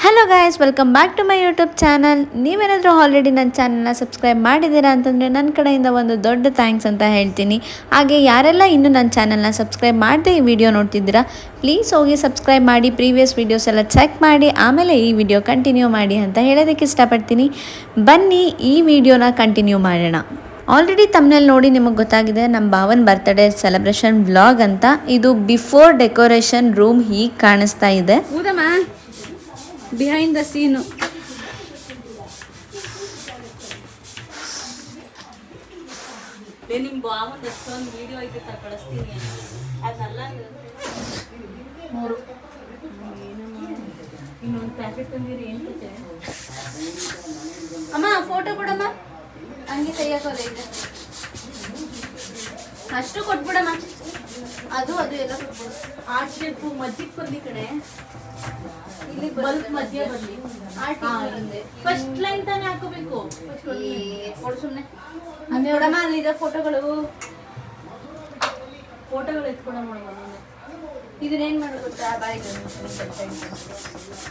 Hello guys, welcome back to my YouTube channel. ನೀವೇನಾದರೂ already ನನ್ನ ಚಾನಲ್ನ ಸಬ್ಸ್ಕ್ರೈಬ್ ಮಾಡಿದ್ದೀರಾ ಅಂತಂದರೆ ನನ್ನ ಕಡೆಯಿಂದ ಒಂದು ದೊಡ್ಡ ಥ್ಯಾಂಕ್ಸ್ ಅಂತ ಹೇಳ್ತೀನಿ. ಹಾಗೆ ಯಾರೆಲ್ಲ ಇನ್ನೂ ನನ್ನ ಚಾನಲ್ನ ಸಬ್ಸ್ಕ್ರೈಬ್ ಮಾಡದೆ ಈ ವಿಡಿಯೋ ನೋಡ್ತಿದ್ದೀರಾ, ಪ್ಲೀಸ್ ಹೋಗಿ ಸಬ್ಸ್ಕ್ರೈಬ್ ಮಾಡಿ, ಪ್ರೀವಿಯಸ್ ವೀಡಿಯೋಸ್ ಎಲ್ಲ ಚೆಕ್ ಮಾಡಿ ಆಮೇಲೆ ಈ ವಿಡಿಯೋ ಕಂಟಿನ್ಯೂ ಮಾಡಿ ಅಂತ ಹೇಳೋದಕ್ಕೆ ಇಷ್ಟಪಡ್ತೀನಿ. ಬನ್ನಿ ಈ ವಿಡಿಯೋನ ಕಂಟಿನ್ಯೂ ಮಾಡೋಣ. ಆಲ್ರೆಡಿ ತಮ್ಮನೇಲಿ ನೋಡಿ ನಿಮಗೆ ಗೊತ್ತಾಗಿದೆ, ನಮ್ಮ ಭಾವನ ಬರ್ತ್ಡೇ ಸೆಲೆಬ್ರೇಷನ್ ವ್ಲಾಗ್ ಅಂತ. ಇದು ಬಿಫೋರ್ ಡೆಕೋರೇಷನ್ ರೂಮ್ ಹೀಗೆ ಕಾಣಿಸ್ತಾ ಇದೆ. ಬಿಹೈಂಡ್ ದ ಸೀನು. ನಿಮ್ಮ ಬಾವನ್ ಎಷ್ಟೊಂದು ವಿಡಿಯೋ ಐತೆ ಕಳಿಸ್ತೀನಿ. ಅದನ್ನೆಲ್ಲ ಮೂರು ಇನ್ನೊಂದು ಪ್ಯಾಕೆಟ್ ತಂದಿರಿ. ಏನು ಅಮ್ಮ ಫೋಟೋ ಕೊಡಮ್ಮ, ಹಂಗೆ ತೆಗಿಯೋಕೋದೆ ಇದೆ ಅಷ್ಟು ಕೊಟ್ಬಿಡಮ್ಮ. ಅದು ಎಲ್ಲ ಕೊಟ್ಬಿಡು. ಆರ್ಟ್ ಶೇಪು ಮಜ್ಜಿಗೆ ಬಂದು ಕಡೆ ಇಲ್ಲಿ ಬಲ್ಪ್ ಮಧ್ಯ ಬರಲಿ. ಫಸ್ಟ್ ಲೈನ್ ತಾನೇ ಹಾಕೋಬೇಕು. ಕೊಡು ಸುಮ್ಮನೆ ನೋಡಮ್ಮ, ಅಲ್ಲಿದೆ ಫೋಟೋಗಳು ಎತ್ಕೊಡಮ್ಮ. ಇದನ್ನೇನು ಮಾಡೋದು ಗೊತ್ತಾ, ಬಾಯಿಗೆ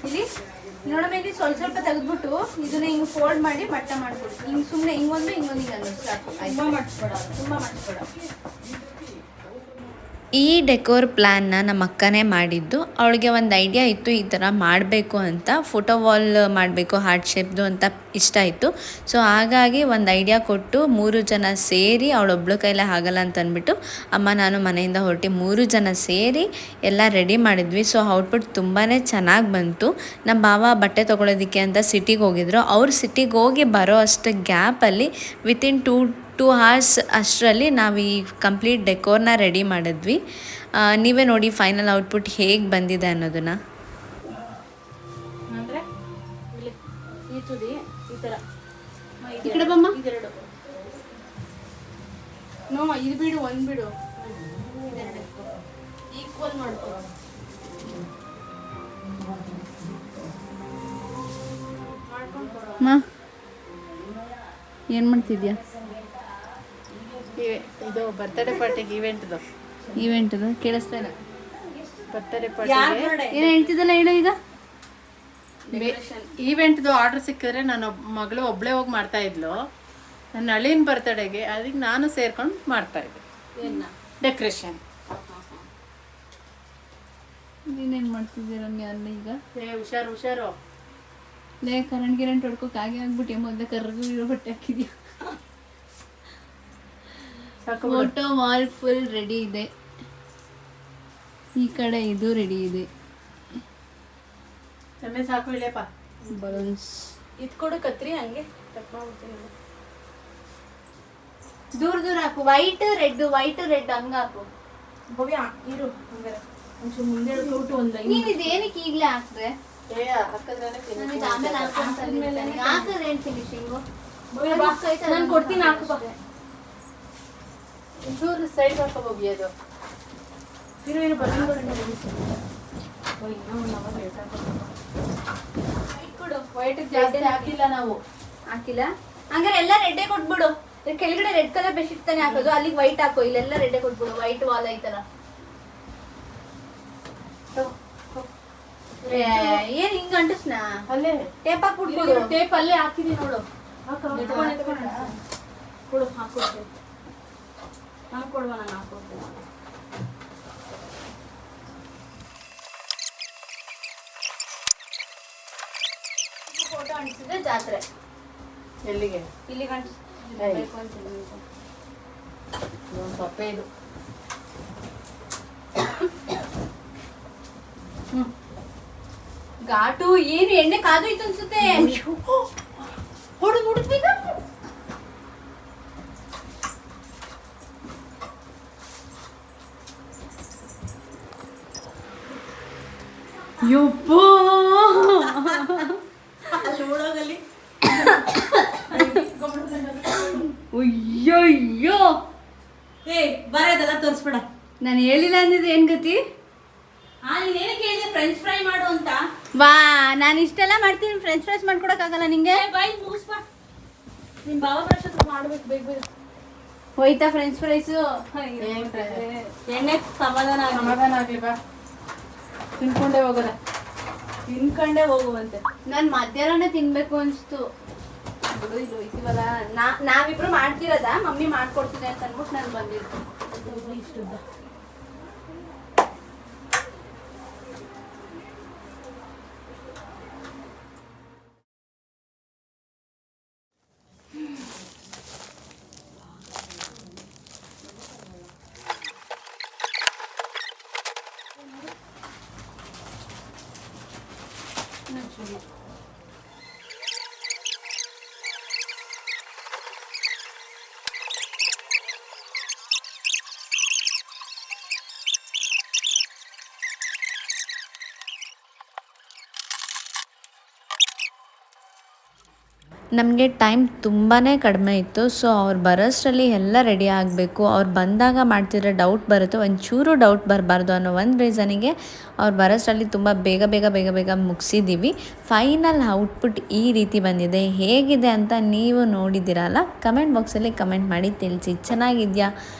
ಇಲ್ಲಿ ನೋಡಮ್ಮ, ಇಲ್ಲಿ ಸ್ವಲ್ಪ ತೆಗೆದ್ಬಿಟ್ಟು ಇದನ್ನ ಹಿಂಗೆ ಫೋಲ್ಡ್ ಮಾಡಿ ಮಟ್ಟ ಮಾಡ್ಕೊಡು. ಹಿಂಗೆ ಸುಮ್ಮನೆ ಹಿಂಗೊಂದು ಹಿಂಗೆ ಅನ್ನೋದು ಸಾಕು. ತುಂಬ ಮಾಡಿಸ್ಬೇಡ. ಈ ಡೆಕೋರ್ ಪ್ಲ್ಯಾನ್ನ ನಮ್ಮ ಅಕ್ಕನೇ ಮಾಡಿದ್ದು. ಅವಳಿಗೆ ಒಂದು ಐಡಿಯಾ ಇತ್ತು ಈ ಥರ ಮಾಡಬೇಕು ಅಂತ, ಫೋಟೋ ವಾಲ್ ಮಾಡಬೇಕು ಹಾರ್ಟ್ ಶೇಪ್ದು ಅಂತ ಇಷ್ಟ ಇತ್ತು. ಸೊ ಹಾಗಾಗಿ ಒಂದು ಐಡಿಯಾ ಕೊಟ್ಟು 3 ಜನ ಸೇರಿ, ಅವಳೊಬ್ಳು ಕೈಲೇ ಆಗಲ್ಲ ಅಂತ ಅಂದ್ಬಿಟ್ಟು ಅಮ್ಮ ನಾನು ಮನೆಯಿಂದ ಹೊರಟಿ 3 ಜನ ಸೇರಿ ಎಲ್ಲ ರೆಡಿ ಮಾಡಿದ್ವಿ. ಸೊ ಔಟ್ಪುಟ್ ತುಂಬಾ ಚೆನ್ನಾಗಿ ಬಂತು. ನಮ್ಮ ಭಾವ ಬಟ್ಟೆ ತೊಗೊಳೋದಕ್ಕೆ ಅಂತ ಸಿಟಿಗೆ ಹೋಗಿದ್ರು. ಅವ್ರು ಸಿಟಿಗೆ ಹೋಗಿ ಬರೋ ಅಷ್ಟು ಗ್ಯಾಪಲ್ಲಿ ವಿತಿನ್ 2 hours ಅಷ್ಟರಲ್ಲಿ ನಾವು ಈ ಕಂಪ್ಲೀಟ್ ಡೆಕೋರ್ನ ರೆಡಿ ಮಾಡಿದ್ವಿ. ನೀವೇ ನೋಡಿ ಫೈನಲ್ ಔಟ್ಪುಟ್ ಹೇಗೆ ಬಂದಿದೆ ಅನ್ನೋದನ್ನು. ಅಂದರೆ ಈ ತುದಿ ಈ ಥರ ಈ ಕಡೆ ಬಮ್ಮ, ಇದೆರಡು ನೋ ಇದು ಬಿಡು, ಒಂದು ಬಿಡು, ಇದೆರಡು ಈಕ್ವಲ್ ಮಾಡ್ಕೊ. ಏನು ಮಾಡ್ತಿದ್ಯಾ? ಇದು ಬರ್ತ್ಡೇ ಪಾರ್ಟಿಗೆ ಈವೆಂಟ್ದು ಕೇಳಿಸ್ತೇನೆ. ಬರ್ತ್ಡೇ ಪಾರ್ಟಿಗೆ ಏನು ಹೇಳ್ತಿದ್ದಲ್ಲ ಹೇಳು. ಈಗ ಈವೆಂಟ್ದು ಆರ್ಡರ್ ಸಿಕ್ಕಿದ್ರೆ ನಾನು ಮಗಳು ಒಬ್ಬಳೇ ಹೋಗಿ ಮಾಡ್ತಾ ಇದ್ಲು. ನನ್ನ ಅಳಿನ ಬರ್ತಡೆಗೆ ಅದಕ್ಕೆ ನಾನು ಸೇರ್ಕೊಂಡು ಮಾಡ್ತಾ ಇದ್ದೆ ಡೆಕೋರೇಷನ್. ನೀನೇನು ಮಾಡ್ತಿದ್ದೀರ ಅಲ್ಲಿ ಈಗ? ಹುಷಾರು ಕರೆಂಟ್ ಹೊಡ್ಕೋಕೆ ಆಗ್ಬಿಟ್ಟು ಮೊದಲೇ ಕರ್ಗಿರೋ ಬಟ್ಟೆ ಹಾಕಿದ್ಯಾ? ಫೋಟೋ ವಾಲ್ ಫುಲ್ ರೆಡಿ ಇದೆ. ಈ ಕಡೆ ಇದು ರೆಡಿ ಇದೆ. ಸಾಕು ಇಲ್ಲಪ್ಪ. ಬಲೂನ್ಸ್ ಇದು ಕೊಡು ಕತ್ರಿ, ಹಂಗೆ ಕಟ್ ಮಾಡ್ಬಿಡ್ತೀನಿ. ದೂರ ಹಾಕು. ವೈಟ್ ರೆಡ್ ಹಂಗ ಹಾಕು. ಭವ್ಯ ಇರು ಹಂಗಾರೆ ಒಂಚೂರು ಮುಂದೆ ತೋಟು ಒಂದು. ನೀನು ಇದು ಏನಕ್ಕೆ ಈಗಲೇ ಹಾಕಿದ್ರೆ? ನಾನು ಕೊಡ್ತೀನಿ, ಹಾಕು. ಚೂರು ಸೈಡ್ ಹಾಕೋಬೋಗಿ. ಅದು ಇರು ವೈಟ್ ಜಾಸ್ತಿ ಹಾಕಿಲ್ಲ, ನಾವು ಹಾಕಿಲ್ಲ. ಹಂಗಾರೆ ಎಲ್ಲ ರೆಡ್ಡೇ ಕೊಟ್ಬಿಡು. ಕೆಳಗಡೆ ರೆಡ್ ಕಲರ್ ಬೆಡ್ಶೀಟ್ ತಾನೆ ಹಾಕೋದು, ಅಲ್ಲಿಗೆ ವೈಟ್ ಹಾಕೋ. ಇಲ್ಲೆಲ್ಲ ರೆಡ್ಡೇ ಕೊಟ್ಬಿಡು. ವೈಟ್ ವಾಲ್ ಐತಲ್ಲ. ಏನ್ ಹಿಂಗ ಅಂಟಿಸ್ನ? ಅಲ್ಲೇ ಟೇಪ್ ಹಾಕ್ಬಿಡ್ಬಿಡು. ಟೇಪ್ ಅಲ್ಲೇ ಹಾಕಿದೀನಿ ನೋಡು. ಕೊಡು, ಹಾಕೊಡ್ತೀನಿ. ನಾನು ಕೊಡುವ, ನಾನು ಹಾಕೊಡ್ತೀನಿ. ಫೋಟೋ ಅಂಟಿಸಿದ್ರೆ ಜಾತ್ರೆ ಎಲ್ಲಿಗೆ? ಇಲ್ಲಿಗೆ ಅಂಟಿಸ್ಬೇಕು ಅಂತೀನಿ. ಸೊಪ್ಪೆ ಇದು. ಘಾಟು ಏನು ಎಣ್ಣೆ ಕಾದೋಯ್ತು ಅನ್ಸುತ್ತೆ. ಹುಡುಕ್ಬೇಕ. ಯಪ್ಪೋ ಅಲ್ಲಿ ಓಡೋಗಲ್ಲಿ. ಅಯ್ಯಯ್ಯೋ, ಬರೋದೆಲ್ಲ ತೋರಿಸ್ಬೇಡ. ನಾನು ಹೇಳಿಲ್ಲ ಅಂದಿದ್ರೆ ಏನ್ ಗತಿ? ನೀನೇನು ಕೇಳಿದೆ ಫ್ರೆಂಚ್ ಫ್ರೈ ಮಾಡು ಅಂತ. ವಾ, ನಾನು ಇಷ್ಟೆಲ್ಲ ಮಾಡ್ತೀನಿ, ಫ್ರೆಂಚ್ ಫ್ರೈಸ್ ಮಾಡ್ಕೊಡಕ್ಕಾಗಲ್ಲ ನಿಂಗೆ. ಬಾಯ್ ಮುಗಿಸ್ಬಾ. ನಿಮ್ ಭಾವ ಬರೋಷ್ಟು ಮಾಡ್ಬೇಕು ಬೇಗ. ಹೋಯ್ತಾ ಫ್ರೆಂಚ್ ಫ್ರೈಸು? ಎಣ್ಣೆ ಸಮಾಧಾನ ಆಗ್ಲಿ ಬಾ, ತಿನ್ಕೊಂಡೇ ಹೋಗೋದ. ತಿನ್ಕೊಂಡೇ ಹೋಗುವಂತೆ. ನಾನು ಮಧ್ಯಾಹ್ನನೇ ತಿನ್ಬೇಕು ಅನಿಸ್ತು. ಬಿಡು ಇಲ್ಲಿ ಹೋಯ್ತೀವಲ್ಲ, ನಾವಿಬ್ರು ಮಾಡ್ತಿರೋದ, ಮಮ್ಮಿ ಮಾಡ್ಕೊಡ್ತೀನಿ ಅಂತ ಅಂದ್ಬಿಟ್ಟು ನಾನು ಬಂದಿದ್ದು. ಇಷ್ಟುದ್ದ ನಮಗೆ ಟೈಮ್ ತುಂಬಾ ಕಡಿಮೆ ಇತ್ತು. ಸೊ ಅವ್ರು ಬರೋಷ್ಟರಲ್ಲಿ ಎಲ್ಲ ರೆಡಿ ಆಗಬೇಕು. ಅವ್ರು ಬಂದಾಗ ಮಾಡ್ತಿದ್ರೆ ಡೌಟ್ ಬರುತ್ತೆ, ಒಂಚೂರು ಡೌಟ್ ಬರಬಾರ್ದು ಅನ್ನೋ ಒಂದು ರೀಸನಿಗೆ ಅವ್ರು ಬರೋಷ್ಟರಲ್ಲಿ ತುಂಬ ಬೇಗ ಮುಗಿಸಿದ್ದೀವಿ. ಫೈನಲ್ ಔಟ್ಪುಟ್ ಈ ರೀತಿ ಬಂದಿದೆ. ಹೇಗಿದೆ ಅಂತ ನೀವು ನೋಡಿದ್ದೀರಲ್ಲ, ಕಮೆಂಟ್ ಬಾಕ್ಸಲ್ಲಿ ಕಮೆಂಟ್ ಮಾಡಿ ತಿಳಿಸಿ ಚೆನ್ನಾಗಿದೆಯಾ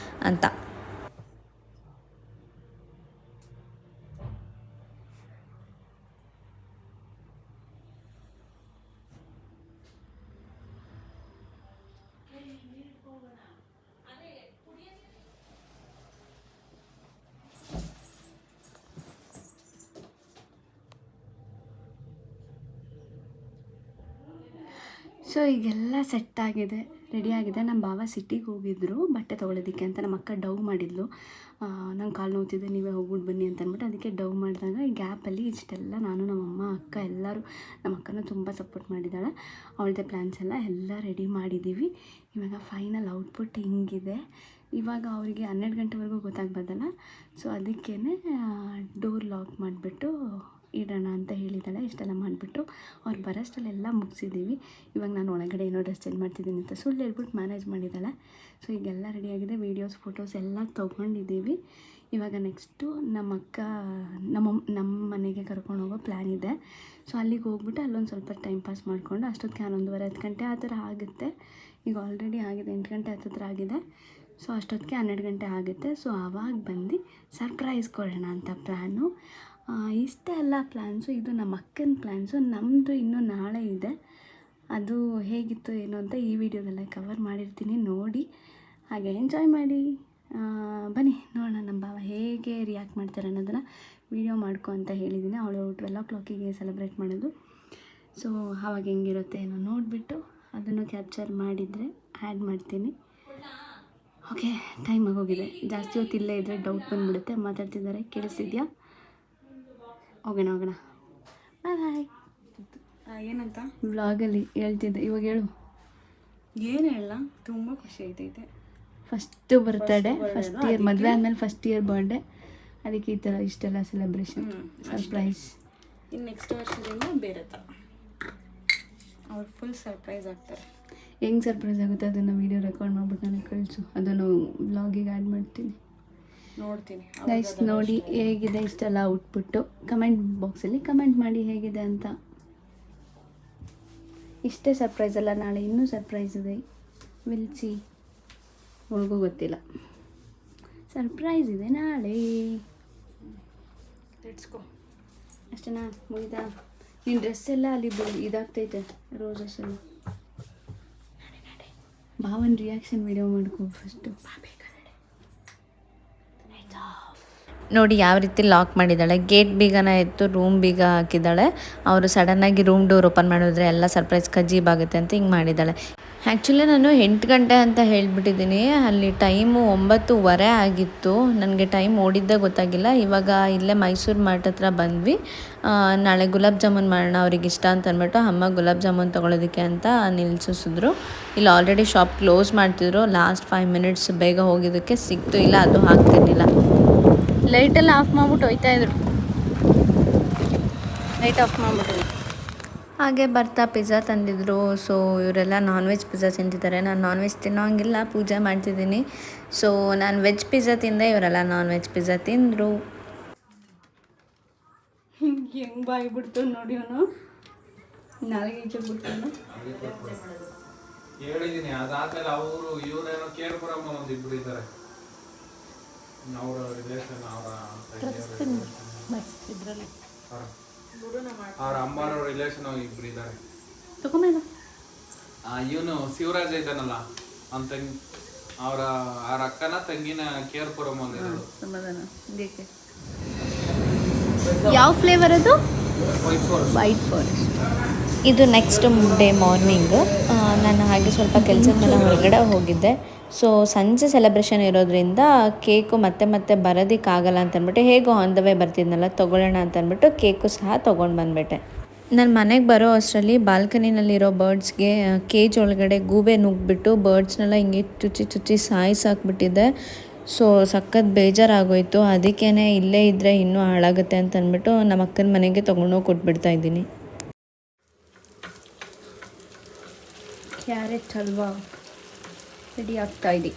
ಅಂತ. ಸೊ ಈಗೆಲ್ಲ ಸೆಟ್ ಆಗಿದೆ, ರೆಡಿಯಾಗಿದೆ. ನಮ್ಮ ಭಾವ ಸಿಟಿಗೆ ಹೋಗಿದ್ರು ಬಟ್ಟೆ ತೊಗೊಳೋದಕ್ಕೆ ಅಂತ. ನಮ್ಮ ಅಕ್ಕ ಡವ್ ಮಾಡಿದ್ಲು, ನಂಗೆ ಕಾಲು ನೋವ್ತಿದೆ ನೀವೇ ಹೋಗ್ಬಿಟ್ಟು ಬನ್ನಿ ಅಂತ ಅಂದ್ಬಿಟ್ಟು. ಅದಕ್ಕೆ ಡವ್ ಮಾಡಿದಾಗ ಈ ಗ್ಯಾಪಲ್ಲಿ ಇಷ್ಟೆಲ್ಲ ನಾನು ನಮ್ಮಮ್ಮ ಅಕ್ಕ ಎಲ್ಲರೂ, ನಮ್ಮ ಅಕ್ಕನೂ ತುಂಬ ಸಪೋರ್ಟ್ ಮಾಡಿದ್ದಾಳೆ. ಅವಳದೇ ಪ್ಲ್ಯಾನ್ಸ್ ಎಲ್ಲ ರೆಡಿ ಮಾಡಿದ್ದೀವಿ. ಇವಾಗ ಫೈನಲ್ ಔಟ್ಪುಟ್ ಹಿಂಗಿದೆ. ಇವಾಗ ಅವರಿಗೆ 12 ಗಂಟೆವರೆಗೂ ಗೊತ್ತಾಗ್ಬೋದಲ್ಲ, ಸೊ ಅದಕ್ಕೇ ಡೋರ್ ಲಾಕ್ ಮಾಡಿಬಿಟ್ಟು ಇಡೋಣ ಅಂತ ಹೇಳಿದ್ದಾಳೆ. ಇಷ್ಟೆಲ್ಲ ಮಾಡಿಬಿಟ್ಟು ಅವ್ರು ಬರೋಷ್ಟಲ್ಲೆಲ್ಲ ಮುಗಿಸಿದ್ದೀವಿ. ಇವಾಗ ನಾನು ಒಳಗಡೆ ಏನೋ ಡ್ರೆಸ್ ಚೇಂಜ್ ಮಾಡ್ತಿದ್ದೀನಿ ಅಂತ ಸುಳ್ಳು ಹೇಳ್ಬಿಟ್ಟು ಮ್ಯಾನೇಜ್ ಮಾಡಿದ್ದಾಳೆ. ಸೊ ಈಗೆಲ್ಲ ರೆಡಿಯಾಗಿದೆ, ವೀಡಿಯೋಸ್ ಫೋಟೋಸ್ ಎಲ್ಲ ತೊಗೊಂಡಿದ್ದೀವಿ. ಇವಾಗ ನೆಕ್ಸ್ಟು ನಮ್ಮ ಅಕ್ಕ ನಮ್ಮ ಮನೆಗೆ ಕರ್ಕೊಂಡು ಹೋಗೋ ಪ್ಲ್ಯಾನ್ ಇದೆ. ಸೊ ಅಲ್ಲಿಗೆ ಹೋಗ್ಬಿಟ್ಟು ಅಲ್ಲೊಂದು ಸ್ವಲ್ಪ ಟೈಮ್ ಪಾಸ್ ಮಾಡಿಕೊಂಡು ಅಷ್ಟೊತ್ತಿಗೆ 11:30 ಗಂಟೆ ಆ ಥರ ಆಗುತ್ತೆ. ಈಗ ಆಲ್ರೆಡಿ ಆಗಿದೆ, 8 ಗಂಟೆ ಹತ್ತಿರ ಆಗಿದೆ. ಸೊ ಅಷ್ಟೊತ್ತಿಗೆ 12 ಗಂಟೆ ಆಗುತ್ತೆ. ಸೊ ಆವಾಗ ಬಂದು ಸರ್ಪ್ರೈಸ್ ಕೊಡೋಣ ಅಂತ ಪ್ಲ್ಯಾನು. ಇಷ್ಟೇ ಎಲ್ಲ ಪ್ಲ್ಯಾನ್ಸು. ಇದು ನಮ್ಮ ಅಕ್ಕನ ಪ್ಲ್ಯಾನ್ಸು. ನಮ್ಮದು ಇನ್ನೂ ನಾಳೆ ಇದೆ. ಅದು ಹೇಗಿತ್ತು ಏನು ಅಂತ ಈ ವಿಡಿಯೋದಲ್ಲೇ ಕವರ್ ಮಾಡಿರ್ತೀನಿ, ನೋಡಿ ಹಾಗೆ ಎಂಜಾಯ್ ಮಾಡಿ. ಬನ್ನಿ ನೋಡೋಣ ನಮ್ಮ ಭಾವ ಹೇಗೆ ರಿಯಾಕ್ಟ್ ಮಾಡ್ತಾರೆ ಅನ್ನೋದನ್ನು ವೀಡಿಯೋ ಮಾಡ್ಕೊ ಅಂತ ಹೇಳಿದ್ದೀನಿ. ಅವಳು 12 o'clock ಸೆಲೆಬ್ರೇಟ್ ಮಾಡೋದು. ಸೊ ಆವಾಗ ಹೆಂಗಿರುತ್ತೆ ಏನೋ ನೋಡಿಬಿಟ್ಟು ಅದನ್ನು ಕ್ಯಾಪ್ಚರ್ ಮಾಡಿದರೆ ಆ್ಯಡ್ ಮಾಡ್ತೀನಿ. ಓಕೆ, ಟೈಮ್ ಆಗೋಗಿದೆ. ಜಾಸ್ತಿ ಹೊತ್ತು ಇಲ್ಲೇ ಇದ್ದರೆ ಡೌಟ್ ಬಂದುಬಿಡುತ್ತೆ. ಮಾತಾಡ್ತಿದ್ದಾರೆ, ಕೇಳಿಸ್ತಿದ್ಯಾ? ಹೋಗೋಣ ಬಾಯ್. ಏನಂತ ವ್ಲಾಗಲ್ಲಿ ಹೇಳ್ತಿದ್ದೆ, ಇವಾಗ ಹೇಳು. ಏನು ಹೇಳ, ತುಂಬ ಖುಷಿ ಆಯ್ತೈತೆ. ಫಸ್ಟ್ ಬರ್ತಡೇ, ಫಸ್ಟ್ ಇಯರ್ ಮದುವೆ ಆದಮೇಲೆ ಫಸ್ಟ್ ಇಯರ್ ಬರ್ಡೇ. ಅದಕ್ಕೆ ಈ ಥರ ಇಷ್ಟೆಲ್ಲ ಸೆಲೆಬ್ರೇಷನ್, ಸರ್ಪ್ರೈಸ್. ಇನ್ನು ನೆಕ್ಸ್ಟ್ ವರ್ಷದಿಂದ ಬೇರೆ ಥರ ಅವ್ರು ಫುಲ್ ಸರ್ಪ್ರೈಸ್ ಆಗ್ತಾರೆ. ಹೆಂಗೆ ಸರ್ಪ್ರೈಸ್ ಆಗುತ್ತೆ ಅದನ್ನು ವೀಡಿಯೋ ರೆಕಾರ್ಡ್ ಮಾಡ್ಬಿಟ್ಟು ನನಗೆ ಕಳಿಸು, ಅದನ್ನು ವ್ಲಾಗಿಗೆ ಆ್ಯಡ್ ಮಾಡ್ತೀನಿ, ನೋಡ್ತೀನಿ. ಗೈಸ್ ನೋಡಿ ಹೇಗಿದೆ ಇಷ್ಟೆಲ್ಲ ಔಟ್ಪುಟ್ಟು. ಕಮೆಂಟ್ ಬಾಕ್ಸಲ್ಲಿ ಕಮೆಂಟ್ ಮಾಡಿ ಹೇಗಿದೆ ಅಂತ. ಇಷ್ಟೇ ಸರ್ಪ್ರೈಸ್ ಅಲ್ಲ, ನಾಳೆ ಇನ್ನೂ ಸರ್ಪ್ರೈಸ್ ಇದೆ. ವಿಲ್ಸಿ ಅವ್ರಿಗೂ ಗೊತ್ತಿಲ್ಲ, ಸರ್ಪ್ರೈಸ್ ಇದೆ ನಾಳೆ. ಲೆಟ್ಸ್ಕೋ. ಅಷ್ಟೇನಾ, ಮುಗಿದಾ? ನಿನ್ನ ಡ್ರೆಸ್ ಎಲ್ಲ ಅಲ್ಲಿ ಇದಾಗ್ತೈತೆ, ರೋಸಸ್ ಎಲ್ಲ. ಭಾವನ ರಿಯಾಕ್ಷನ್ ವಿಡಿಯೋ ಮಾಡ್ಕೊ ಫಸ್ಟು. ನೋಡಿ ಯಾವ ರೀತಿ ಲಾಕ್ ಮಾಡಿದ್ದಾಳೆ. ಗೇಟ್ ಬೀಗನ ಎತ್ತು ರೂಮ್ ಬೀಗ ಹಾಕಿದ್ದಾಳೆ. ಅವರು ಸಡನ್ನಾಗಿ ರೂಮ್ ಡೋರ್ ಓಪನ್ ಮಾಡಿದ್ರೆ ಎಲ್ಲ ಸರ್ಪ್ರೈಸ್ ಕಜೀಬಾಗುತ್ತೆ ಅಂತ ಹಿಂಗೆ ಮಾಡಿದ್ದಾಳೆ. ಆ್ಯಕ್ಚುಲಿ ನಾನು 8 ಗಂಟೆ ಅಂತ ಹೇಳಿಬಿಟ್ಟಿದ್ದೀನಿ. ಅಲ್ಲಿ ಟೈಮು 9:15 ಆಗಿತ್ತು. ನನಗೆ ಟೈಮ್ ಓಡಿದ್ದೇ ಗೊತ್ತಾಗಿಲ್ಲ. ಇವಾಗ ಇಲ್ಲೇ ಮೈಸೂರು ಮಾರ್ಟ್ ಹತ್ರ ಬಂದ್ವಿ. ನಾಳೆ ಗುಲಾಬ್ ಜಾಮೂನ್ ಮಾಡೋಣ ಅವ್ರಿಗೆ ಇಷ್ಟ ಅಂತ ಅಂದ್ಬಿಟ್ಟು ಅಮ್ಮ ಗುಲಾಬ್ ಜಾಮೂನ್ ತೊಗೊಳೋದಕ್ಕೆ ಅಂತ ನಿಲ್ಲಿಸಿದ್ರು. ಇಲ್ಲಿ ಆಲ್ರೆಡಿ ಶಾಪ್ ಕ್ಲೋಸ್ ಮಾಡ್ತಿದ್ರು. ಲಾಸ್ಟ್ 5 minutes ಬೇಗ ಹೋಗಿದ್ದಕ್ಕೆ ಸಿಕ್ತು, ಇಲ್ಲ ಅದು ಹಾಕ್ತಿರ್ಲಿಲ್ಲ. ಲೈಟೆಲ್ಲ ಆಫ್ ಮಾಡ್ಬಿಟ್ಟು ಹೋಯ್ತಾ ಇದ್ರು. ಲೈಟ್ ಆಫ್ ಮಾಡ್ಬಿಟ್ಟು ಹಾಗೆ ಬರ್ತಾ ಪಿಜ್ಜಾ ತಂದಿದ್ರು. ಸೊ ಇವರೆಲ್ಲ ನಾನ್ ವೆಜ್ ಪಿಜ್ಜಾ ತಿಂತಿದ್ದಾರೆ. ನಾನು ನಾನ್ ವೆಜ್ ತಿನ್ನೋಂಗಿಲ್ಲ, ಪೂಜೆ ಮಾಡ್ತಿದ್ದೀನಿ. ಸೊ ನಾನು ವೆಜ್ ಪಿಜ್ಜಾ ತಿಂದೆ, ಇವರೆಲ್ಲ ನಾನ್ ವೆಜ್ ಪಿಜ್ಜಾ ತಿಂದರು. ಹೆಂಗೆ ಬಾಯ್ಬಿಡ್ತು ನೋಡಿ, ಅವನು ನಾಳೆಗೆ ಇಟ್ಬಿಡ್ತಾನು. ಹೇಳಿದ್ದೀನಿ, ಅದಾದ್ಮೇಲೆ ಅವರು ಇವರೇನೋ ಕೇರ್ ಬರಮ್ಮ ಒಂದಿಬ್ರು ಇದ್ದಾರೆ, ಅವರ ರಿಲೇಷನ್, ಅವರ ಇದ್ರಲ್ಲಿ ಅವ್ರ ಅಮ್ಮನವ್ರ ರಿಲೇಷನ್ ಇಬ್ರು ಇದ್ದಾರೆ. ತಗೊಂಬೇಡ. ಇವನು ಶಿವರಾಜ ಇದ್ದಾನಲ್ಲ ಅವ್ನ ತಂಗಿ, ಅವ್ರ ಅಕ್ಕನ ತಂಗಿನ ಕೇರ್ಪುರಂ ಅಂದಿರೋದು. ಸಮಾಧಾನ. ಯಾವ ಫ್ಲೇವರ್ ಅದು? White forest. ಇದು ನೆಕ್ಸ್ಟ್ ಡೇ ಮಾರ್ನಿಂಗ್. ನಾನು ಹಾಗೆ ಸ್ವಲ್ಪ ಕೆಲಸದ ಮೇಲೆ ಹೊರಗಡೆ ಹೋಗಿದ್ದೆ. ಸೊ ಸಂಜೆ ಸೆಲೆಬ್ರೇಷನ್ ಇರೋದ್ರಿಂದ ಕೇಕು ಮತ್ತೆ ಬರೋದಕ್ಕಾಗಲ್ಲ ಅಂತಂದ್ಬಿಟ್ಟು ಹೇಗೋ ಆನ್ ದ ವೇ ಬರ್ತಿದ್ನಲ್ಲ ತೊಗೊಳ್ಳೋಣ ಅಂತಂದ್ಬಿಟ್ಟು ಕೇಕು ಸಹ ತೊಗೊಂಡು ಬಂದುಬಿಟ್ಟೆ. ನನ್ನ ಮನೆಗೆ ಬರೋ ಅಷ್ಟರಲ್ಲಿ ಬಾಲ್ಕನಿನಲ್ಲಿರೋ ಬರ್ಡ್ಸ್ಗೆ ಕೇಜ್ ಒಳಗಡೆ ಗೂಬೆ ನುಗ್ಗಿಬಿಟ್ಟು ಬರ್ಡ್ಸ್ನೆಲ್ಲ ಹಿಂಗೆ ಚುಚ್ಚಿ ಸಾಯಿಸಾಕ್ಬಿಟ್ಟಿದೆ. ಸೊ ಸಖತ್ ಬೇಜಾರಾಗೋಯಿತು. ಅದಕ್ಕೇ ಇಲ್ಲೇ ಇದ್ದರೆ ಇನ್ನೂ ಹಾಳಾಗುತ್ತೆ ಅಂತ ಅಂದ್ಬಿಟ್ಟು ನಮ್ಮ ಅಕ್ಕನ ಮನೆಗೆ ತೊಗೊಂಡೋಗಿ ಕೊಟ್ಬಿಡ್ತಾ ಇದ್ದೀನಿ. ಕ್ಯಾರೆಟ್ ಹಲ್ವಾ ರೆಡಿ ಆಗ್ತಾ ಇದೆ.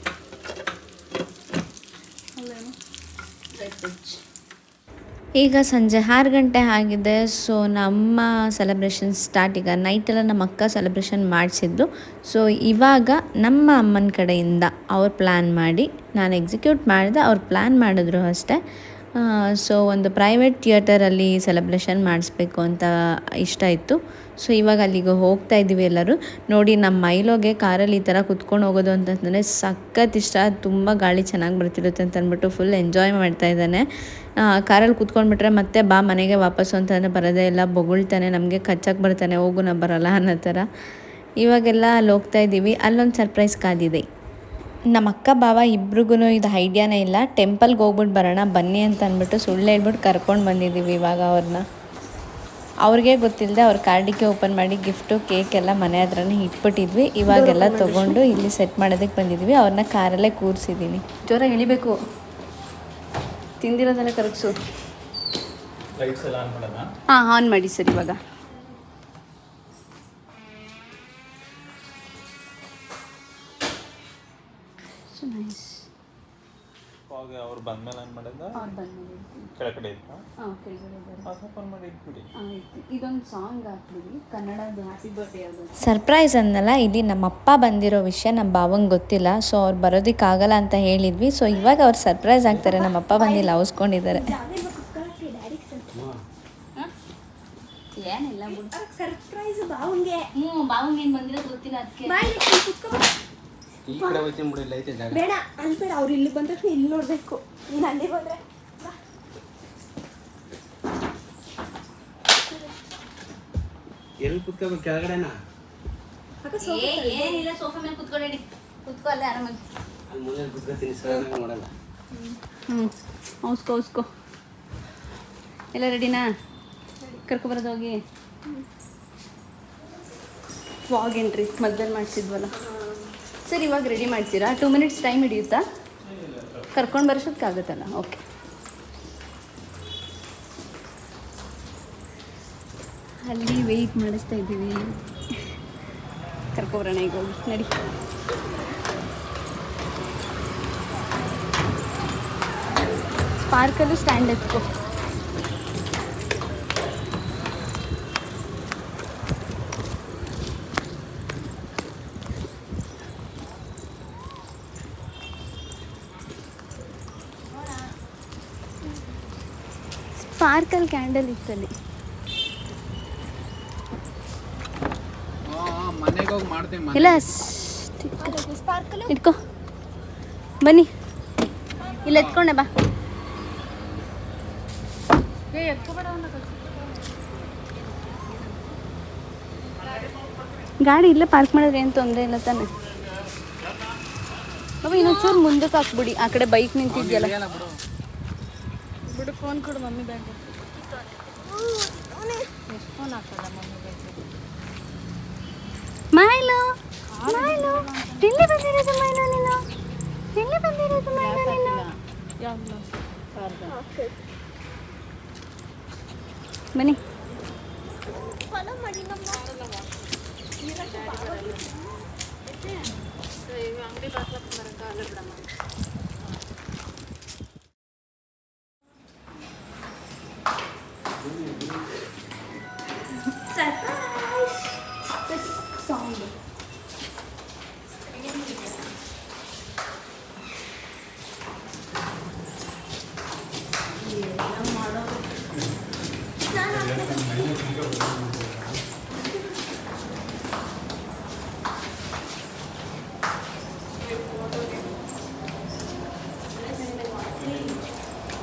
ಈಗ ಸಂಜೆ 6 ಗಂಟೆ ಆಗಿದೆ. ಸೊ ನಮ್ಮ ಸೆಲೆಬ್ರೇಷನ್ ಸ್ಟಾರ್ಟ್. ಈಗ ನೈಟೆಲ್ಲ ನಮ್ಮ ಅಕ್ಕ ಸೆಲೆಬ್ರೇಷನ್ ಮಾಡಿಸಿದ್ದು. ಸೊ ಇವಾಗ ನಮ್ಮ ಅಮ್ಮನ ಕಡೆಯಿಂದ ಅವ್ರು ಪ್ಲ್ಯಾನ್ ಮಾಡಿ ನಾನು ಎಕ್ಸಿಕ್ಯೂಟ್ ಮಾಡಿದೆ, ಅವ್ರು ಪ್ಲ್ಯಾನ್ ಮಾಡಿದ್ರು ಅಷ್ಟೇ. ಸೊ ಒಂದು ಪ್ರೈವೇಟ್ ಥಿಯೇಟರಲ್ಲಿ ಸೆಲೆಬ್ರೇಷನ್ ಮಾಡಿಸ್ಬೇಕು ಅಂತ ಇಷ್ಟ ಇತ್ತು. ಸೊ ಇವಾಗ ಅಲ್ಲಿಗೆ ಹೋಗ್ತಾ ಇದ್ದೀವಿ ಎಲ್ಲರೂ. ನೋಡಿ ನಮ್ಮ ಮೈಲೋಗೆ ಕಾರಲ್ಲಿ ಈ ಥರ ಕುತ್ಕೊಂಡು ಹೋಗೋದು ಅಂತಂದರೆ ಸಖತ್ ಇಷ್ಟ. ತುಂಬ ಗಾಳಿ ಚೆನ್ನಾಗಿ ಬರ್ತಿರುತ್ತೆ ಅಂತ ಅಂದ್ಬಿಟ್ಟು ಫುಲ್ ಎಂಜಾಯ್ ಮಾಡ್ತಾ ಇದ್ದಾನೆ. ಕಾರಲ್ಲಿ ಕೂತ್ಕೊಂಡ್ಬಿಟ್ರೆ ಮತ್ತೆ ಬಾ ಮನೆಗೆ ವಾಪಸ್ಸು ಅಂತಂದರೆ ಬರೋದೇ ಇಲ್ಲ, ಬೊಗಳ್ತಾನೆ, ನಮಗೆ ಕಚ್ಚಕ್ಕೆ ಬರ್ತಾನೆ, ಹೋಗು ನಾ ಬರೋಲ್ಲ ಅನ್ನೋ ಥರ. ಇವಾಗೆಲ್ಲ ಅಲ್ಲಿ ಹೋಗ್ತಾ ಇದ್ದೀವಿ. ಅಲ್ಲೊಂದು ಸರ್ಪ್ರೈಸ್ ಕಾದಿದೆ. ನಮ್ಮ ಅಕ್ಕ ಬಾವ ಇಬ್ರಿಗೂ ಇದು ಐಡಿಯಾನೇ ಇಲ್ಲ. ಟೆಂಪಲ್ಗೆ ಹೋಗ್ಬಿಟ್ಟು ಬರೋಣ ಬನ್ನಿ ಅಂತ ಅಂದ್ಬಿಟ್ಟು ಸುಳ್ಳು ಹೇಳ್ಬಿಟ್ಟು ಕರ್ಕೊಂಡು ಬಂದಿದ್ದೀವಿ ಇವಾಗ ಅವ್ರನ್ನ. ಅವ್ರಿಗೆ ಗೊತ್ತಿಲ್ಲದೆ ಅವ್ರ ಕಾರ್ಡಿಗೆ ಓಪನ್ ಮಾಡಿ ಗಿಫ್ಟು ಕೇಕ್ ಎಲ್ಲ ಮನೆ ಹತ್ರನೇ ಇಟ್ಬಿಟ್ಟಿದ್ವಿ. ಇವಾಗೆಲ್ಲ ತೊಗೊಂಡು ಇಲ್ಲಿ ಸೆಟ್ ಮಾಡೋದಕ್ಕೆ ಬಂದಿದ್ವಿ. ಅವ್ರನ್ನ ಕಾರಲ್ಲೇ ಕೂರಿಸಿದ್ದೀನಿ. ಜೋರ ಎಳಿಬೇಕು, ತಿಂದಿರೋದನ್ನ ಕರಗಿಸು. ಹಾಂ ಆನ್ ಮಾಡಿ ಸರ್. ಇವಾಗ ಸೊ ನೈಸ್. ಅವ್ರು ಬಂದ್ಮೇಲೆ ಏನು ಮಾಡಿದ ಕೆಳಗಡೆ ಇತ್ತಾ? ಹಾಂ ಕೆಳಗಡೆ ಇದ್ದಾರೆ. ಓಪನ್ ಮಾಡಿ ಇಟ್ಬಿಡಿ. ಇದೊಂದು ಸಾಂಗ್ ಹಾಕ್ಬಿಡಿ ಕನ್ನಡದ್ದು ಹ್ಯಾಪಿ ಬರ್ಡೇ ಅದು. ಸರ್ಪ್ರೈಸ್ ಅಂದಲ್ಲ, ಇಲ್ಲಿ ನಮ್ಮ ಅಪ್ಪ ಬಂದಿರೋ ವಿಷಯ ನಮ್ಮ ಭಾವಂಗೆ ಗೊತ್ತಿಲ್ಲ. ಸೊ ಅವ್ರು ಬರೋದಕ್ಕಾಗಲ್ಲ ಅಂತ ಹೇಳಿದ್ವಿ. ಸೊ ಇವಾಗ ಅವ್ರು ಸರ್ಪ್ರೈಸ್ ಆಗ್ತಾರೆ. ನಮ್ಮ ಅಪ್ಪ ಬಂದಿಲ್ಲ, ಅವಸ್ಕೊಂಡಿದ್ದಾರೆ. ಏನಿಲ್ಲ ಸರ್ಪ್ರೈಸ್ ಬಾವಂಗೆ. ಬಾವಂಗೆ ಏನು ಬಂದಿರೋದು ಗೊತ್ತಿಲ್ಲ ಅದಕ್ಕೆ. ಈ ಕಡೆ ಹೋಯ್ತೀನಿ ಬಿಡಿ, ಇಲ್ಲ ಐತೆ ಜಾಗ. ಬೇಡ ಅಲ್ಲಿ ಬೇಡ, ಅವ್ರು ಇಲ್ಲಿ ಬಂದ ತಕ್ಷಣ ಇಲ್ಲಿ ನೋಡ್ಬೇಕು. ನೀನು ಅಲ್ಲಿ ಹೋದ್ರೆ ಎಲ್ಲಿ ಕುತ್ಕೋಬೇಕು? ಕೆಳಗಡೆನಾ? ಏನಿಲ್ಲ, ಸೋಫಾ ಮೇಲೆ ಕುತ್ಕೊಳ್ಳಿ. ಕುತ್ಕೊ ಅಲ್ಲೇ ಆರಾಮಾಗಿ. ಅಲ್ಲಿ ಮುಂದೆ ಕುತ್ಕೋತೀನಿ, ಸಡನ್ನಾಗಿ ಮಾಡಲ್ಲ. ಹೌಸ್ಕೋ ಎಲ್ಲ ರೆಡಿನಾ? ಕರ್ಕೊಬರೋದು ಹೋಗಿ. ಫಾಗ್ ಎಂಟ್ರಿ ಮಧ್ಯದಲ್ಲಿ ಮಾಡಿಸಿದ್ವಲ್ಲ ಸರ್. ಇವಾಗ ರೆಡಿ ಮಾಡ್ತೀರಾ? 2 ಮಿನಿಟ್ಸ್ ಟೈಮ್ ಹಿಡಿಯುತ್ತಾ? ಕರ್ಕೊಂಡು ಬರೋಷ್ಟಕ್ಕಾಗುತ್ತಲ್ಲ. ಓಕೆ. ಅಲ್ಲಿ ವೆಯ್ಟ್ ಮಾಡಿಸ್ತಾ ಇದ್ದೀವಿ. ಕರ್ಕೊಬರೋಣ ಈಗ ಹೋಗಿ. ನಡಿ. ಪಾರ್ಕಲ್ಲೂ ಸ್ಟ್ಯಾಂಡ್ ಎತ್ಕೋ. ಪಾರ್ಕಲ್ಲಿ ಕ್ಯಾಂಡಲ್ ಇತ್ತಲ್ಲಿ. ಮನೆಗೆ ಹೋಗಿ ಮಾಡ್ತೀನಿ. ಇಲ್ಲ ಇಟ್ಕೋ, ಬನ್ನಿ. ಇಲ್ಲ ಎತ್ಕೊಂಡೆ ಬಾ. ಗಾಡಿ ಇಲ್ಲೇ ಪಾರ್ಕ್ ಮಾಡಿದ್ರೆ ಏನು ತೊಂದರೆ ಇಲ್ಲ ತಾನೆ. ಬಾಬು ಇನ್ನೊಂಚೂರು ಮುಂದಕ್ಕೆ ಹಾಕ್ಬಿಡಿ. ಆ ಕಡೆ ಬೈಕ್ ನಿಂತಿದ್ಯಲ್ಲ. ಬಿಡು, ಫೋನ್ ಕೊಡು ಮಮ್ಮಿ ಬ್ಯಾಗ್. ಎಷ್ಟು ಫೋನ್ ಹಾಕೋದ ಮಮ್ಮಿ ಬ್ಯಾಗ್? ಮೈಲು ಎಲ್ಲಿ ಬಂದಿರೋದು ಮೈಲು ನೀನು? ಎಲ್ಲಿ ಬಂದಿರೋದು ಮೈಲು ನೀನು? ಬನ್ನಿ.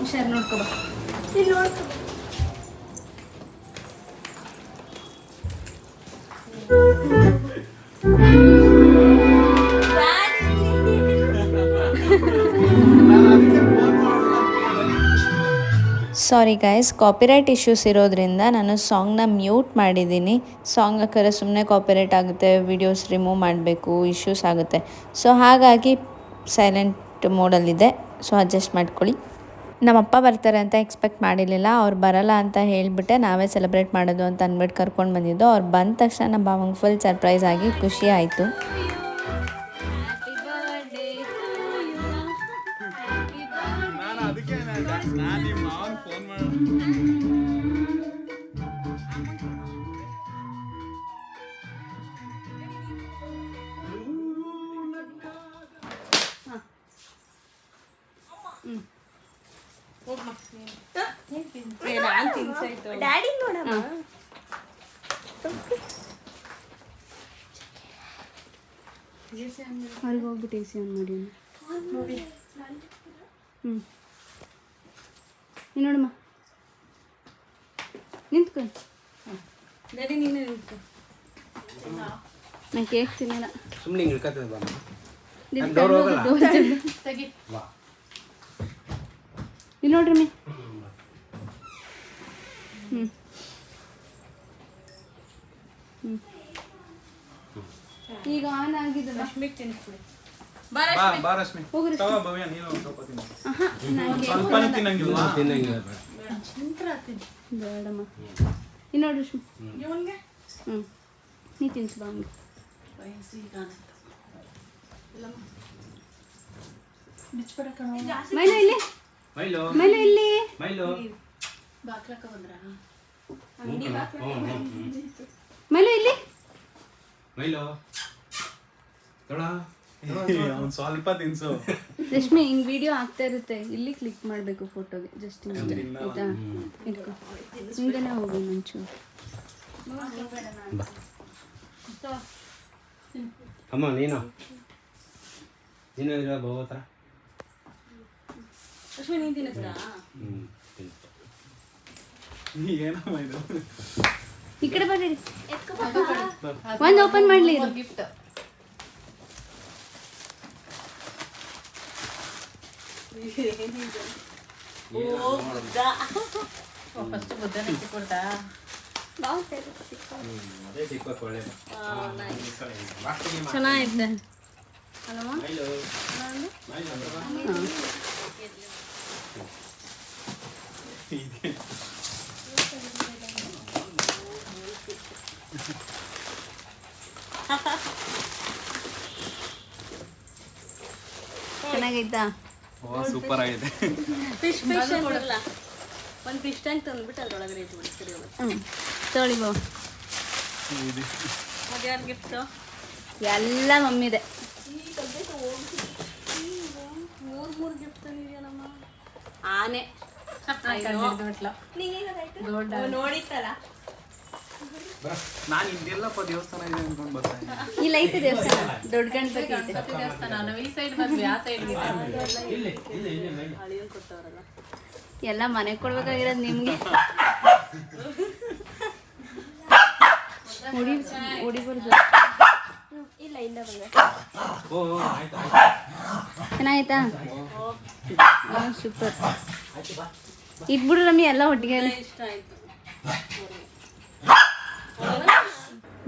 ಹುಷಾರು ನೋಡ್ಕೊ ಬಾ. ಇಲ್ಲಿ ನೋಡ್ಕೊ. ಸಾರಿ ಗೈಸ್, ಕಾಪಿರೈಟ್ ಇಶ್ಯೂಸ್ ಇರೋದ್ರಿಂದ ನಾನು ಸಾಂಗ್ನ ಮ್ಯೂಟ್ ಮಾಡಿದ್ದೀನಿ. ಸಾಂಗ್ ಹಾಕಿದ್ರೆ ಸುಮ್ಮನೆ ಕಾಪಿರೈಟ್ ಆಗುತ್ತೆ, ವಿಡಿಯೋಸ್ ರಿಮೂವ್ ಮಾಡಬೇಕು, ಇಶ್ಯೂಸ್ ಆಗುತ್ತೆ. ಸೊ ಹಾಗಾಗಿ ಸೈಲೆಂಟ್ ಮೋಡಲ್ಲಿದೆ. ಸೊ ಅಡ್ಜಸ್ಟ್ ಮಾಡ್ಕೊಳ್ಳಿ. ನಮ್ಮಪ್ಪ ಬರ್ತಾರೆ ಅಂತ ಎಕ್ಸ್ಪೆಕ್ಟ್ ಮಾಡಿರಲಿಲ್ಲ. ಅವ್ರು ಬರಲ್ಲ ಅಂತ ಹೇಳಿಬಿಟ್ಟೆ ನಾವೇ ಸೆಲೆಬ್ರೇಟ್ ಮಾಡೋದು ಅಂತ ಅಂದ್ಬಿಟ್ಟು ಕರ್ಕೊಂಡು ಬಂದಿದ್ದು. ಅವ್ರು ಬಂದ ತಕ್ಷಣ ನಮ್ಮ ಭಾವಂಗೆ ಫುಲ್ ಸರ್ಪ್ರೈಸ್ ಆಗಿ ಖುಷಿ ಆಯಿತು. ನಾನು ತಿನ್ಸಾಯ್ತು. ಡ್ಯಾಡಿ ನೋಡಮ್ಮ. ಹೊರಗೆ ಹೋಗ್ಬಿಟ್ಟು ಎ ಸಿ ಆನ್ ಮಾಡಿ. ನೋಡಮ್ಮ, ನಿಂತ್ಕೊ. ಡ್ಯಾಡಿ ನೀನೇ ನಿಂತ್ಕೊ. ನಾನು ಕೇಕ್ ತಿನ್ನಲ್ಲ. ಸುಮ್ಮನೆ ಹಿಂಗೆ ಇಳ್ಕತ್ತದ ಬಾ ತೆಗಿ. ಇಲ್ಲಿ ನೋಡ್ರಿ ಮೀ. ಈಗ ಆನ್ ಆಗಿದೆ. ರಶ್ಮಿಗೆ ತಿನ್ನಿಸ್ಬಿಡಿ. ಬಾ ರಶ್ಮಿ. ತಗೋ ಭವ್ಯ, ನೀನು ಒಂದು ಸ್ವಲ್ಪ ತಿನ್ನು. ಸ್ವಲ್ಪ ತಿನ್ನಂಗಿಲ್ವಾ? ತಿನ್ನಂಗಿಲ್ಲ ಬೇಡಮ್ಮ. ಇಲ್ಲಿ ನೋಡ್ರಿ ರಶ್ಮಿ. ಇವನ್ಗೆ ನೀ ತಿನ್ಸು ಬಾ ಹಂಗೆ. ಮೈಲು ಇಲ್ಲಿ, ಮೈಲು ಮೈಲು ಇಲ್ಲಿ. ಮೈಲು ಬಾಕ್ಲಕ್ಕ ಬಂದ್ರ ಮೈಲು ಇಲ್ಲಿ. ಮೈಲು ತೊಳ ಒಂದು ಸ್ವಲ್ಪ ತಿನ್ಸು. ರಶ್ಮಿ ಹಿಂಗೆ ವಿಡಿಯೋ ಆಗ್ತಾ ಇರುತ್ತೆ, ಇಲ್ಲಿ ಕ್ಲಿಕ್ ಮಾಡಬೇಕು ಫೋಟೋಗೆ. ಜಸ್ಟ್ ಹಿಂಗೆ ಆಯ್ತಾ? ಇಟ್ಕೊ. ಹಿಂಗೇನೆ ಹೋಗು ಮಂಚೂರು. ಅಮ್ಮ ನೀನು ಇರೋ ಬಹು ಹತ್ರ. ರಶ್ಮಿ ನೀನು ತಿನ್ನಿಸ್ತಾ? ನೀ ಏನಮ್ಮ ಇದು? ಈ ಕಡೆ ಬರ್ರಿ. ಒಂದು ಓಪನ್ ಮಾಡಲಿ. ಗಿಫ್ಟ್. ಫಸ್ಟ್ ಬುದ್ಧನೇ ಸಿಕ್ಕೊಡ್ತಾ? ಅದೇ ಸಿಕ್ಕೋದು ಒಳ್ಳೇದು. ಚೆನ್ನಾಗಿದೆ ಅಲ್ಲಮ್ಮ? ಮೈಲು ಚೆನ್ನಾಗೈತಾ? ಸೂಪರ್ ಆಗಿದೆ. ಫಿಶ್ ಕೊಡಲ್ಲ. ಒಂದು ಫಿಶ್ ಟ್ಯಾಂಕ್ ತಂದ್ಬಿಟ್ಟು ಅದ್ರೊಳಗಡೆ ಇಟ್ಬಿಡಿ. ತೊಳಿ ಬಾ. ಅದ್ಯಾರು ಗಿಫ್ಟು? ಎಲ್ಲ ಮಮ್ಮಿದೆ. ಮೂರು ಗಿಫ್ಟ್ ತಂದಿದ್ಯಲ್ಲಮ್ಮ. ಆನೆ ನೋಡಿತ್ತಲ್ಲ. ನಾನು ಇದೆಲ್ಲಪ್ಪ ದೇವಸ್ಥಾನ ಇದೆ ಅನ್ಕೊಂಡು ಬರ್ತಾನೆ. ಇಲ್ಲ ಐತೆ ದೇವಸ್ಥಾನ, ದೊಡ್ಡ ಗಣಪತಿ ಐತೆ. ದೇವಸ್ಥಾನ ನಾವು ಈ ಸೈಡ್ ಬಂದ್ವಿ, ಆ ಸೈಡ್ ಇಲ್ಲಿ ಇಲ್ಲಿ ಇಲ್ಲಿ ಮೈಲು ಅಳಿಯನ್ ಕೊಟ್ಟವ್ರಲ್ಲ. ಎಲ್ಲ ಮನೆಗೆ ಕೊಡ್ಬೇಕಾಗಿರೋದು ನಿಮಗೆ. ಹೊಡಿಬಾರ್ದು. ಇಲ್ಲ ಇಲ್ಲ ಓ ಆಯ್ತು ಚೆನ್ನಾಯ್ತಾ? ಸೂಪರ್. ಇದ್ಬಿಡು ರಮ್ಮಿ, ಎಲ್ಲ ಒಟ್ಟಿಗೆ. ಇಷ್ಟ ಆಯ್ತು.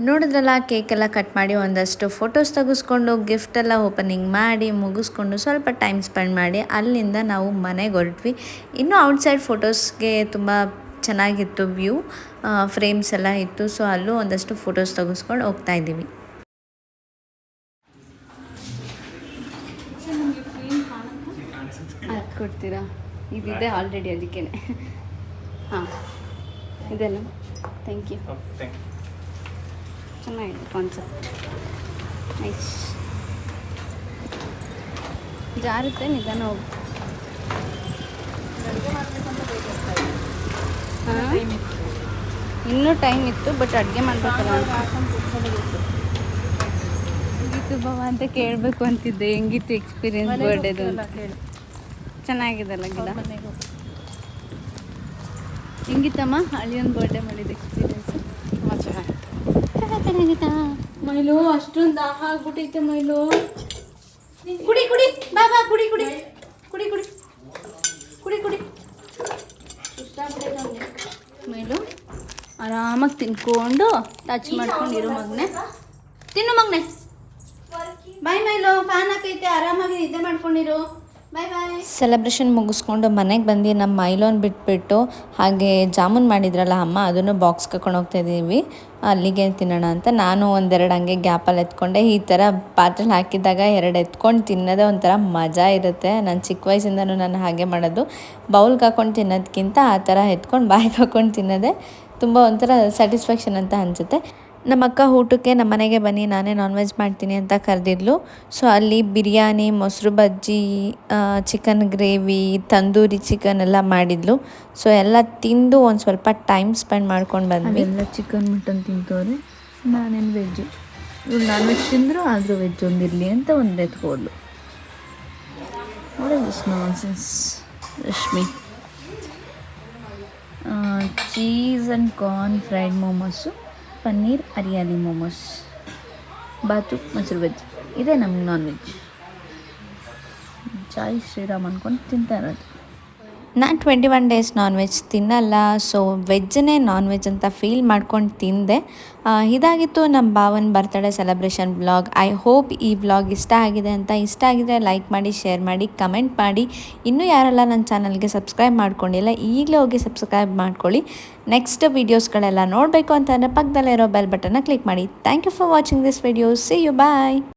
ನೋಡಿದ್ರಲ್ಲ, ಕೇಕೆಲ್ಲ ಕಟ್ ಮಾಡಿ ಒಂದಷ್ಟು ಫೋಟೋಸ್ ತೆಗೆಸ್ಕೊಂಡು ಗಿಫ್ಟೆಲ್ಲ ಓಪನಿಂಗ್ ಮಾಡಿ ಮುಗಿಸ್ಕೊಂಡು ಸ್ವಲ್ಪ ಟೈಮ್ ಸ್ಪೆಂಡ್ ಮಾಡಿ ಅಲ್ಲಿಂದ ನಾವು ಮನೆಗೆ ಹೊರಟ್ವಿ. ಇನ್ನೂ ಔಟ್ಸೈಡ್ ಫೋಟೋಸ್ಗೆ ತುಂಬ ಚೆನ್ನಾಗಿತ್ತು ವ್ಯೂ, ಫ್ರೇಮ್ಸ್ ಎಲ್ಲ ಇತ್ತು. ಸೊ ಅಲ್ಲೂ ಒಂದಷ್ಟು ಫೋಟೋಸ್ ತೆಗೆಸ್ಕೊಂಡು ಹೋಗ್ತಾ ಇದ್ದೀವಿ. ಅದು ಕೊಡ್ತೀರಾ? ಇದಿದೆ ಆಲ್ರೆಡಿ, ಅದಕ್ಕೇ. ಹಾಂ ಇದೆಲ್ಲ. Thank you. ಚೆನ್ನಾಗಿದೆ ಕಾನ್ಸೆಪ್ಟ್. ನೈಸ್. ಜಾರುತ್ತೆ, ನಿಧಾನ ಹೋಗಿ. ಹಾಂ, ಇನ್ನೂ ಟೈಮ್ ಇತ್ತು, ಬಟ್ ಅಡುಗೆ ಮಾಡಬೇಕಲ್ಲ. ಹೆಂಗಿತ್ತು ಬಾವ ಅಂತ ಕೇಳಬೇಕು ಅಂತಿದ್ದೆ. ಹೆಂಗಿತ್ತು ಎಕ್ಸ್ಪೀರಿಯನ್ಸ್ ಬರ್ಡೇದು ಅಂತ? ಚೆನ್ನಾಗಿದೆಲ್ಲ ಗಿಡ. ಹೆಂಗಿತ್ತಮ್ಮ ಅಳಿಯನ್ ಬರ್ಡೇ ಮಾಡಿದ ಎಕ್ಸ್ಪೀರಿಯನ್ಸ್? ಚೆನ್ನಾಗಿತ್ತಾ? ಮೈಲು ಅಷ್ಟೊಂದು ದಾಹ ಆಗ್ಬಿಟ್ಟೈತೆ ಮೈಲು. ಕುಡಿ ಕುಡಿ ಬಾ ಬಾ ಕುಡಿ ಕುಡಿ ಕುಡಿ ಕುಡಿ ಕುಡಿ ಕುಡಿ. ಮೈಲು ಆರಾಮಾಗಿ ತಿನ್ಕೊಂಡು ಟಚ್ ಮಾಡ್ಕೊಂಡಿರು ಮಗನೆ. ತಿನ್ನು ಮಗನೆ. ಬಾಯ್ ಮೈಲು, ಫ್ಯಾನ್ ಹಾಕೈತೆ, ಆರಾಮಾಗಿ ನಿದ್ದೆ ಮಾಡ್ಕೊಂಡಿರು. ಬಾಯ್ ಬಾಯ್. ಸೆಲೆಬ್ರೇಷನ್ ಮುಗಿಸ್ಕೊಂಡು ಮನೆಗೆ ಬಂದು ನಮ್ಮ ಮೈಲೋನ್ ಬಿಟ್ಬಿಟ್ಟು ಹಾಗೆ ಜಾಮೂನ್ ಮಾಡಿದ್ರಲ್ಲ ಅಮ್ಮ, ಅದನ್ನು ಬಾಕ್ಸ್ಗೆ ಹಾಕೊಂಡು ಹೋಗ್ತಾ ಇದ್ದೀವಿ ಅಲ್ಲಿಗೆ ತಿನ್ನೋಣ ಅಂತ. ನಾನು ಒಂದೆರಡು ಹಂಗೆ ಗ್ಯಾಪಲ್ಲಿ ಎತ್ಕೊಂಡೆ. ಈ ಥರ ಪಾತ್ರೆಲಿ ಹಾಕಿದಾಗ ಎರಡು ಎತ್ಕೊಂಡು ತಿನ್ನೋದೇ ಒಂಥರ ಮಜಾ ಇರುತ್ತೆ. ನಾನು ಚಿಕ್ಕ ವಯಸ್ಸಿಂದನೂ ನಾನು ಹಾಗೆ ಮಾಡೋದು. ಬೌಲ್ಗೆ ಹಾಕ್ಕೊಂಡು ತಿನ್ನೋದಕ್ಕಿಂತ ಆ ಥರ ಎತ್ಕೊಂಡು ಬಾಯಿಗೆ ಹಾಕ್ಕೊಂಡು ತಿನ್ನೋದೇ ತುಂಬ ಒಂಥರ ಸ್ಯಾಟಿಸ್ಫ್ಯಾಕ್ಷನ್ ಅಂತ ಅನಿಸುತ್ತೆ. ನಮ್ಮ ಅಕ್ಕ ಊಟಕ್ಕೆ ನಮ್ಮ ಮನೆಗೆ ಬನ್ನಿ, ನಾನೇ ನಾನ್ ವೆಜ್ ಮಾಡ್ತೀನಿ ಅಂತ ಕರೆದಿದ್ಲು. ಸೊ ಅಲ್ಲಿ ಬಿರಿಯಾನಿ, ಮೊಸರು ಬಜ್ಜಿ, ಚಿಕನ್ ಗ್ರೇವಿ, ತಂದೂರಿ ಚಿಕನ್ ಎಲ್ಲ ಮಾಡಿದ್ಲು. ಸೊ ಎಲ್ಲ ತಿಂದು ಒಂದು ಸ್ವಲ್ಪ ಟೈಮ್ ಸ್ಪೆಂಡ್ ಮಾಡ್ಕೊಂಡು ಬಂದ್ವಿ. ಎಲ್ಲ ಚಿಕನ್ ಮಟನ್ ತಿಂತವ್ರೆ, ನಾನೇನು ವೆಜ್ಜು. ಇವ್ರು ನಾನ್ ವೆಜ್ ತಿಂದರು, ಆದರೂ ವೆಜ್ ಒಂದಿರಲಿ ಅಂತ ಒಂದು ಎತ್ಕೋದ್ಲು. Nonsense. Rashmi cheese and corn fried momos, paneer hariyali momos, ಬಾತು, ಮೊಸರು ಬಜ್ಜಿ. ಇದೇ ನಮ್ಗೆ ನಾನ್ ವೆಜ್. ಜೈ ಶ್ರೀರಾಮ್ ಅಂದ್ಕೊಂಡು ತಿಂತಾ ಇರೋದು. ನಾನು 21 ಡೇಸ್ ನಾನ್ ವೆಜ್ ತಿನ್ನಲ್ಲ. ಸೊ ವೆಜ್ಜನ್ನೇ ನಾನ್ ವೆಜ್ ಅಂತ ಫೀಲ್ ಮಾಡ್ಕೊಂಡು ತಿಂದೆ. ಇದಾಗಿತ್ತು ನಮ್ಮ ಭಾವನ birthday celebration vlog. I hope ಈ ವ್ಲಾಗ್ ಇಷ್ಟ ಆಗಿದೆ ಅಂತ. ಇಷ್ಟ ಆಗಿದ್ರೆ ಲೈಕ್ ಮಾಡಿ, ಶೇರ್ ಮಾಡಿ, ಕಮೆಂಟ್ ಮಾಡಿ. ಇನ್ನೂ ಯಾರೆಲ್ಲ ನನ್ನ ಚಾನಲ್ಗೆ ಸಬ್ಸ್ಕ್ರೈಬ್ ಮಾಡ್ಕೊಂಡಿಲ್ಲ, ಈಗಲೇ ಹೋಗಿ ಸಬ್ಸ್ಕ್ರೈಬ್ ಮಾಡ್ಕೊಳ್ಳಿ. ನೆಕ್ಸ್ಟ್ ವೀಡಿಯೋಸ್ಗಳೆಲ್ಲ ನೋಡಬೇಕು ಅಂತಂದರೆ ಪಕ್ಕದಲ್ಲಿರೋ ಬೆಲ್ ಬಟನ್ನ ಕ್ಲಿಕ್ ಮಾಡಿ. Thank you for watching this video. See you, bye.